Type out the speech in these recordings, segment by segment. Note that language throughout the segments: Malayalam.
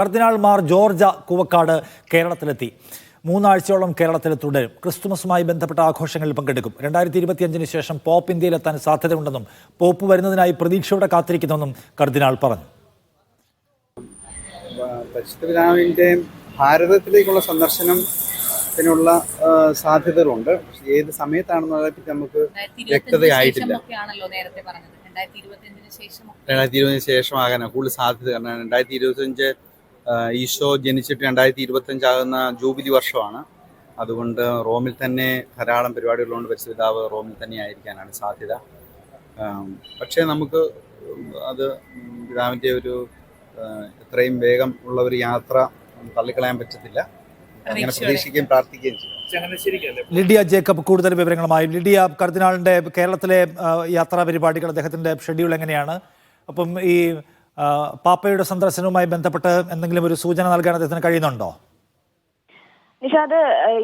കർദിനാൾ മാർ ജോർജ് കുവക്കാട് കേരളത്തിലെത്തി. 3 ആഴ്ചയോളം കേരളത്തിൽ തുടരും. ക്രിസ്തുമസുമായി ബന്ധപ്പെട്ട ആഘോഷങ്ങളിൽ പങ്കെടുക്കും. 2025 ശേഷം പോപ്പ് ഇന്ത്യയിലെത്താൻ സാധ്യതയുണ്ടെന്നും പോപ്പ് വരുന്നതിനായി പ്രതീക്ഷയോടെ കാത്തിരിക്കുന്നുവെന്നും കർദിനാൾ പറഞ്ഞു. പരിശുദ്ധ പിതാവിൻ്റെ ഭാരതത്തിലേക്കുള്ള സന്ദർശനത്തിനുള്ള സാധ്യതകളുണ്ട്. ഏത് സമയത്താണെന്നതിനെപ്പറ്റി നമുക്ക് വ്യക്തതയായിട്ടില്ല. 2025 ശേഷമാകാനാണ് കൂടുതൽ സാധ്യത. കാരണം 2025 ഈശോ ജനിച്ചിട്ട് 2025 ആകുന്ന ജൂബിലി വർഷമാണ്. അതുകൊണ്ട് റോമിൽ തന്നെ ധാരാളം പരിപാടികളുണ്ട്. പരിശുദ്ധ പിതാവ് റോമിൽ തന്നെ ആയിരിക്കാനാണ് സാധ്യത. പക്ഷേ നമുക്ക് അത് പിതാവിൻ്റെ ഒരു എത്രയും വേഗം ഉള്ള ഒരു യാത്ര തള്ളിക്കളയാൻ പറ്റത്തില്ല. അങ്ങനെ പ്രതീക്ഷിക്കുകയും പ്രാർത്ഥിക്കുകയും ചെയ്യും. ലിഡിയ ജേക്കബ് കൂടുതൽ വിവരങ്ങളുമായി. ലിഡിയ, കർദിനാളിന്റെ കേരളത്തിലെ യാത്രാ പരിപാടികൾ, അദ്ദേഹത്തിന്റെ ഷെഡ്യൂൾ എങ്ങനെയാണ്? അപ്പം ഈ പാപ്പയുടെ സന്ദർശനവുമായി ബന്ധപ്പെട്ട് എന്തെങ്കിലും ഒരു സൂചന നൽകാൻ അദ്ദേഹത്തിന് കഴിയുന്നുണ്ടോ? നിഷാദ്,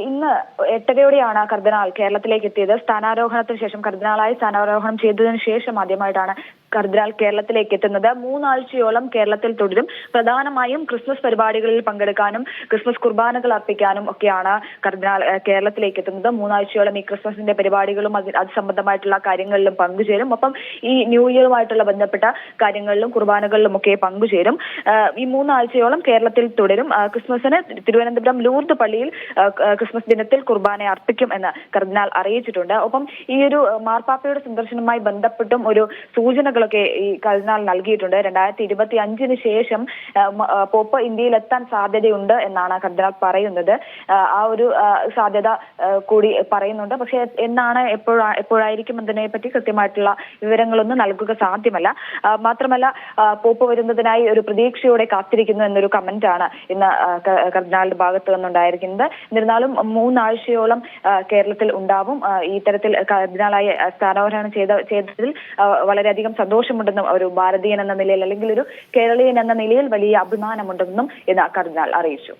ഇന്ന് 8:30യോടെയാണ് കർദിനാൾ കേരളത്തിലേക്ക് എത്തിയത്. സ്ഥാനാരോഹണത്തിന് ശേഷം കർദിനാളായി സ്ഥാനാരോഹണം ചെയ്തതിനു ശേഷം ആദ്യമായിട്ടാണ് കർദിനാൾ കേരളത്തിലേക്ക് എത്തുന്നത്. 3 ആഴ്ചയോളം കേരളത്തിൽ തുടരും. പ്രധാനമായും ക്രിസ്മസ് പരിപാടികളിൽ പങ്കെടുക്കാനും ക്രിസ്മസ് കുർബാനകൾ അർപ്പിക്കാനും ഒക്കെയാണ് കർദിനാൾ കേരളത്തിലേക്ക് എത്തുന്നത്. 3 ആഴ്ചയോളം ഈ ക്രിസ്മസിന്റെ പരിപാടികളും അത് സംബന്ധമായിട്ടുള്ള കാര്യങ്ങളിലും പങ്കുചേരും. ഒപ്പം ഈ ന്യൂ ഇയറുമായിട്ടുള്ള ബന്ധപ്പെട്ട കാര്യങ്ങളിലും കുർബാനകളിലും ഒക്കെ പങ്കുചേരും. ഈ 3 ആഴ്ചയോളം കേരളത്തിൽ തുടരും. ക്രിസ്മസിന് തിരുവനന്തപുരം ലൂർദ് പള്ളിയിൽ ക്രിസ്മസ് ദിനത്തിൽ കുർബാന അർപ്പിക്കും എന്ന് കർദിനാൾ അറിയിച്ചിട്ടുണ്ട്. ഒപ്പം ഈ ഒരു മാർപ്പാപ്പയുടെ സന്ദർശനവുമായി ബന്ധപ്പെട്ടും ഒരു സൂചനകളൊക്കെ ഈ കർദിനാൾ നൽകിയിട്ടുണ്ട്. 2025 ശേഷം പോപ്പ് ഇന്ത്യയിലെത്താൻ സാധ്യതയുണ്ട് എന്നാണ് കർദിനാൾ പറയുന്നത്. ആ ഒരു സാധ്യത കൂടി പറയുന്നുണ്ട്. പക്ഷെ എന്നാണ്, എപ്പോഴായിരിക്കും എന്നതിനെ പറ്റി കൃത്യമായിട്ടുള്ള വിവരങ്ങളൊന്നും നൽകുക സാധ്യമല്ല. മാത്രമല്ല, പോപ്പ് വരുന്നതിനായി ഒരു പ്രതീക്ഷയോടെ കാത്തിരിക്കുന്നു എന്നൊരു കമന്റാണ് ഇന്ന് കർദിനാളിന്റെ ഭാഗത്ത് നിന്നുണ്ടായിരിക്കുന്നത്. എന്നിരുന്നാലും 3 ആഴ്ചയോളം കേരളത്തിൽ ഉണ്ടാവും. ഈ തരത്തിൽ കർദിനാളായി സ്ഥാനാരോഹണം ചെയ്തതിൽ വളരെയധികം സന്തോഷമുണ്ടെന്നും ഒരു ഭാരതീയൻ എന്ന നിലയിൽ അല്ലെങ്കിൽ ഒരു കേരളീയൻ എന്ന നിലയിൽ വലിയ അഭിമാനമുണ്ടെന്നും ഇന്ന് കർദിനാൾ അറിയിച്ചു.